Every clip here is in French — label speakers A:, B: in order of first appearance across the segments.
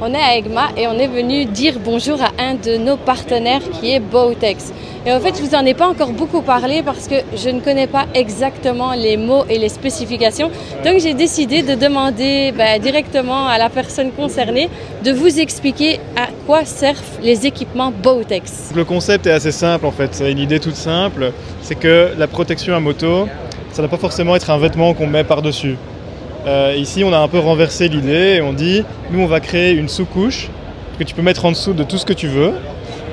A: On est à EGMA et on est venu dire bonjour à un de nos partenaires qui est Bowtex. Et en fait, je vous en ai pas encore beaucoup parlé parce que je ne connais pas exactement les mots et les spécifications. Donc, j'ai décidé de demander directement à la personne concernée de vous expliquer à quoi servent les équipements Bowtex.
B: Le concept est assez simple en fait, c'est une idée toute simple, c'est que la protection à moto, ça ne doit pas forcément être un vêtement qu'on met par-dessus. Ici, on a un peu renversé l'idée et on dit, nous on va créer une sous-couche que tu peux mettre en dessous de tout ce que tu veux.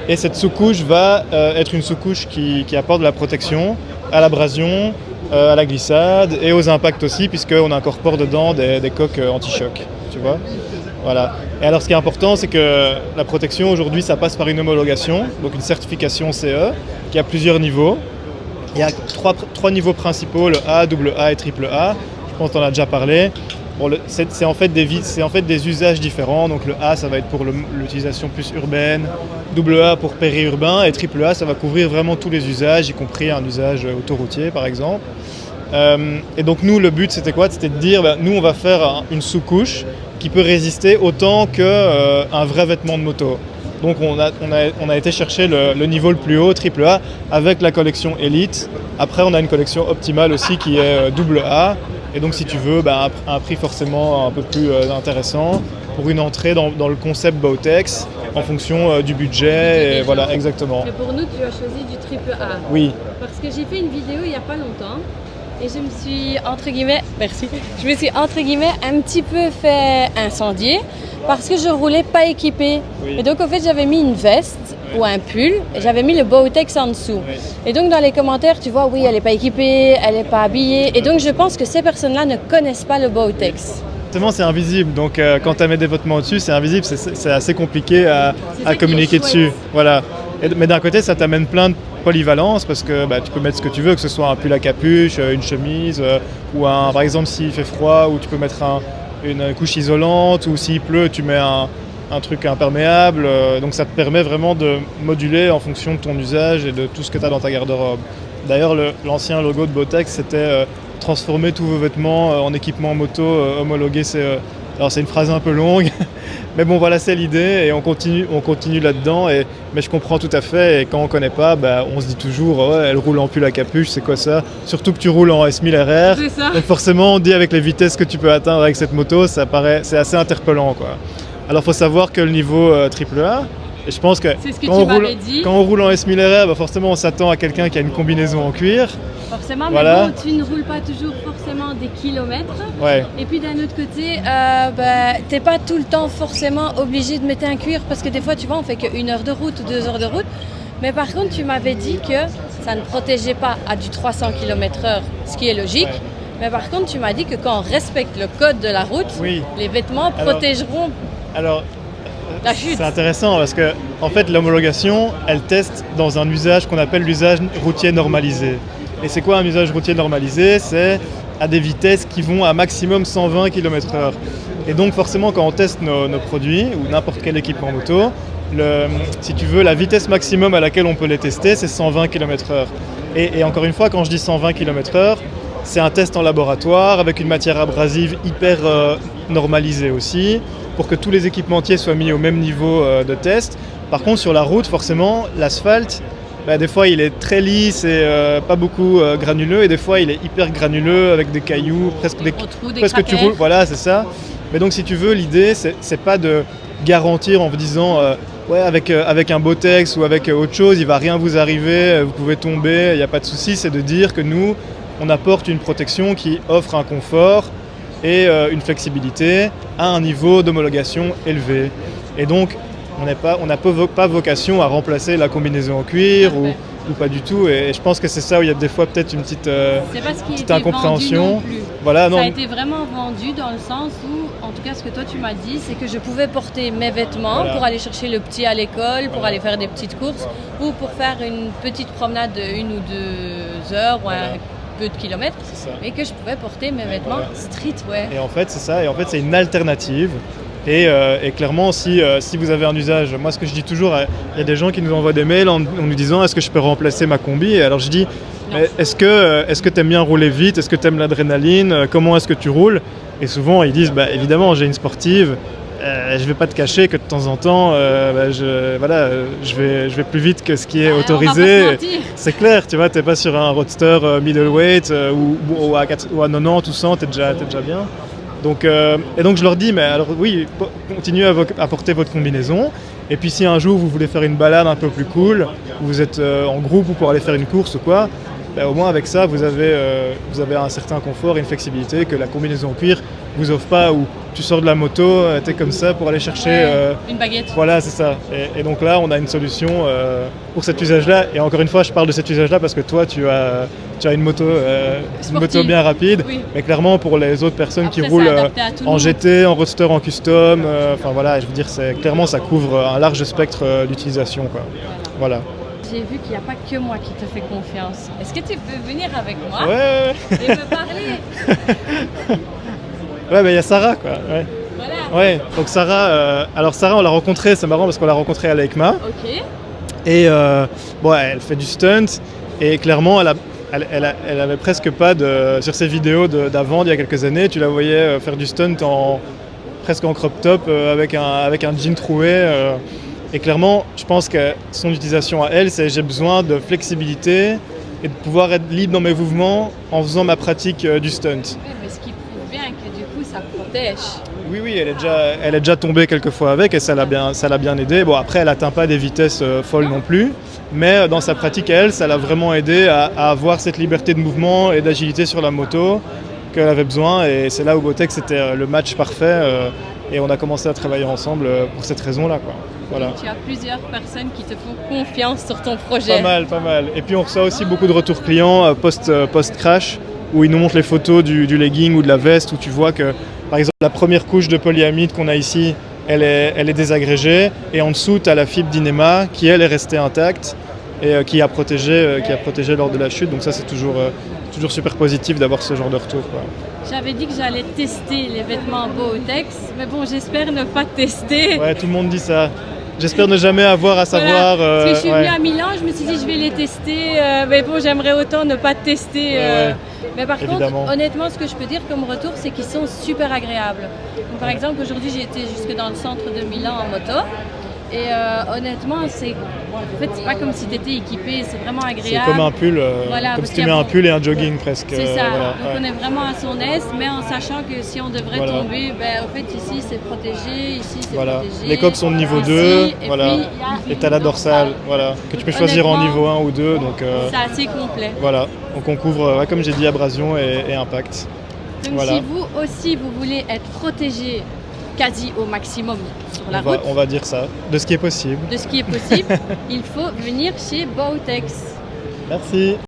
B: Et cette sous-couche va être une sous-couche qui apporte de la protection à l'abrasion, à la glissade et aux impacts aussi, puisqu'on incorpore dedans des coques anti-choc, tu vois. Voilà. Et alors ce qui est important, c'est que la protection aujourd'hui, ça passe par une homologation, donc une certification CE, qui a plusieurs niveaux. Il y a trois niveaux principaux, le A, double A et triple A. Je pense qu'on en a déjà parlé. Bon, c'est en fait des usages différents. Donc le A, ça va être pour l'utilisation plus urbaine, double A pour périurbain et triple A, ça va couvrir vraiment tous les usages, y compris un usage autoroutier par exemple. Et donc nous, le but c'était quoi? C'était de dire, nous on va faire une sous-couche qui peut résister autant qu'un vrai vêtement de moto. Donc on a été chercher le niveau le plus haut, triple A, avec la collection Elite. Après on a une collection optimale aussi qui est double A. Et donc si tu veux, un prix forcément un peu plus intéressant pour une entrée dans le concept Bowtex en fonction du budget. Et voilà, exactement.
A: Mais pour nous, tu as choisi du triple A.
B: Oui.
A: Parce que j'ai fait une vidéo il n'y a pas longtemps. Et je me suis, entre guillemets, un petit peu fait incendier parce que je roulais pas équipée. Oui. Et donc, en fait, j'avais mis une veste ou un pull et j'avais mis le Bowtex en dessous. Oui. Et donc, dans les commentaires, tu vois, oui, elle n'est pas équipée, elle n'est pas habillée. Et donc, je pense que ces personnes-là ne connaissent pas le Bowtex.
B: Exactement, c'est invisible. Donc, quand tu mets des vêtements au-dessus, c'est invisible. C'est assez compliqué à communiquer dessus. Voilà. Mais d'un côté, ça t'amène plein de polyvalence parce que tu peux mettre ce que tu veux, que ce soit un pull à capuche, une chemise ou par exemple s'il fait froid, ou tu peux mettre une couche isolante, ou s'il pleut, tu mets un truc imperméable. Donc ça te permet vraiment de moduler en fonction de ton usage et de tout ce que tu as dans ta garde-robe. D'ailleurs, l'ancien logo de Bowtex, c'était transformer tous vos vêtements en équipement moto homologué CE. Alors c'est une phrase un peu longue, mais bon voilà, c'est l'idée et on continue là-dedans. Mais je comprends tout à fait, et quand on ne connaît pas, on se dit toujours ouais, elle roule en pull à capuche, c'est quoi ça? Surtout que tu roules en S1000 RR, donc forcément on dit avec les vitesses que tu peux atteindre avec cette moto, c'est assez interpellant, quoi. Alors il faut savoir que le niveau AAA, et je pense que, quand on roule en S1000 RR, forcément on s'attend à quelqu'un qui a une combinaison en cuir.
A: Forcément, mais voilà. Bon, tu ne roules pas toujours forcément des kilomètres.
B: Ouais.
A: Et puis d'un autre côté, t'es pas tout le temps forcément obligé de mettre un cuir parce que des fois, tu vois, on fait que 1 heure de route ou 2 heures de route. Mais par contre, tu m'avais dit que ça ne protégeait pas à du 300 km/h, ce qui est logique. Ouais. Mais par contre, tu m'as dit que quand on respecte le code de la route, oui, les vêtements protégeront la chute. C'est
B: intéressant parce que en fait, l'homologation, elle teste dans un usage qu'on appelle l'usage routier normalisé. Et c'est quoi un usage routier normalisé? C'est à des vitesses qui vont à maximum 120 km/h. Et donc forcément, quand on teste nos produits ou n'importe quel équipement moto, si tu veux, la vitesse maximum à laquelle on peut les tester, c'est 120 km/h. Et encore une fois, quand je dis 120 km/h, c'est un test en laboratoire avec une matière abrasive hyper normalisée aussi, pour que tous les équipementiers soient mis au même niveau de test. Par contre, sur la route, forcément, l'asphalte, des fois il est très lisse et pas beaucoup granuleux, et des fois il est hyper granuleux avec des cailloux, presque tu roules, voilà, c'est ça. Mais donc si tu veux, l'idée c'est pas de garantir en vous disant avec un Bowtex ou avec autre chose il va rien vous arriver, vous pouvez tomber, il n'y a pas de souci. C'est de dire que nous on apporte une protection qui offre un confort et une flexibilité à un niveau d'homologation élevé. Et donc on n'a pas vocation à remplacer la combinaison en cuir ou pas du tout. Et je pense que c'est ça où il y a des fois peut-être une petite incompréhension.
A: Voilà, ça a été vraiment vendu dans le sens où, en tout cas ce que toi tu m'as dit, c'est que je pouvais porter mes vêtements pour aller chercher le petit à l'école, pour aller faire des petites courses ou pour faire une petite promenade de 1 ou 2 heures ou un peu de kilomètres, mais que je pouvais porter mes vêtements streetwear.
B: Et en fait c'est ça, et en fait c'est une alternative. Et clairement, si vous avez un usage, moi ce que je dis toujours, il y a des gens qui nous envoient des mails en nous disant est-ce que je peux remplacer ma combi? Et alors je dis mais est-ce que tu aimes bien rouler vite? Est-ce que tu aimes l'adrénaline? Comment est-ce que tu roules? Et souvent ils disent évidemment j'ai une sportive, je vais pas te cacher que de temps en temps, je vais plus vite que ce qui est autorisé.
A: On va pas se mentir.
B: C'est clair, tu vois, t'es pas sur un roadster middleweight ou à 90 ou 100, t'es déjà bien. Donc, et donc je leur dis, mais alors oui, continuez à porter votre combinaison. Et puis si un jour vous voulez faire une balade un peu plus cool, vous êtes en groupe ou pour aller faire une course ou quoi, ben, au moins avec ça vous avez un certain confort et une flexibilité que la combinaison en cuir vous offre pas, où tu sors de la moto, t'es comme ça pour aller chercher
A: une baguette.
B: Voilà, c'est ça. Et donc là on a une solution pour cet usage-là. Et encore une fois, je parle de cet usage-là parce que toi tu as une moto bien rapide,
A: oui.
B: Mais clairement pour les autres personnes
A: Après,
B: qui roulent en
A: monde.
B: GT, en roadster, en custom, enfin voilà, je veux dire, clairement ça couvre un large spectre d'utilisation, quoi. Voilà.
A: J'ai vu qu'il n'y a pas que moi qui te fais confiance. Est-ce que tu peux venir avec moi
B: Ouais.
A: et me parler?
B: Ouais, il y a Sarah, quoi. Ouais.
A: Voilà.
B: Ouais. Donc Sarah, on l'a rencontrée, c'est marrant parce qu'on l'a rencontrée à l'EICMA.
A: Ok.
B: Et elle fait du stunt et clairement elle avait presque pas sur ses vidéos d'avant, d'il y a quelques années, tu la voyais faire du stunt presque en crop top avec un jean troué. Et clairement, je pense que son utilisation à elle, c'est j'ai besoin de flexibilité et de pouvoir être libre dans mes mouvements en faisant ma pratique du stunt.
A: Oui, mais ce qui prouve bien que du coup ça protège.
B: Oui, elle est déjà tombée quelques fois avec et ça l'a bien aidé. Bon, après, elle n'atteint pas des vitesses folles non plus, mais dans sa pratique à elle, ça l'a vraiment aidé à avoir cette liberté de mouvement et d'agilité sur la moto qu'elle avait besoin. Et c'est là où Bowtex c'était le match parfait et on a commencé à travailler ensemble pour cette raison-là, quoi. Voilà.
A: Tu as plusieurs personnes qui te font confiance sur ton projet.
B: Pas mal. Et puis on reçoit aussi beaucoup de retours clients post-crash où ils nous montrent les photos du legging ou de la veste où tu vois que, par exemple, la première couche de polyamide qu'on a ici, elle est désagrégée et en dessous, tu as la fibre d'Inema qui, elle, est restée intacte et qui a protégé lors de la chute. Donc ça, c'est toujours super positif d'avoir ce genre de retour, quoi.
A: J'avais dit que j'allais tester les vêtements Bowtex, mais bon, j'espère ne pas tester.
B: Ouais, tout le monde dit ça. J'espère ne jamais avoir à savoir...
A: Parce que je suis venue à Milan, je me suis dit je vais les tester, mais bon, j'aimerais autant ne pas tester. Mais par
B: Évidemment.
A: contre, honnêtement, ce que je peux dire comme retour, c'est qu'ils sont super agréables. Donc, par exemple, aujourd'hui, j'ai été jusque dans le centre de Milan en moto. Et honnêtement, c'est pas comme si tu étais équipé, c'est vraiment agréable.
B: C'est comme un pull,
A: Voilà,
B: comme si tu mets un pull et un jogging presque.
A: C'est ça,
B: Voilà,
A: donc on est vraiment à son aise, mais en sachant que si on devrait tomber, en fait ici c'est protégé, ici c'est protégé.
B: Les coques sont de niveau
A: ici,
B: 2,
A: voilà.
B: Et tu as la dorsale, que tu peux choisir en niveau 1 ou 2.
A: C'est assez complet.
B: Voilà, donc on couvre, comme j'ai dit, abrasion et impact.
A: Donc si vous aussi vous voulez être protégé quasi au maximum sur la route,
B: on va dire ça, de ce qui est possible.
A: il faut venir chez Bowtex.
B: Merci.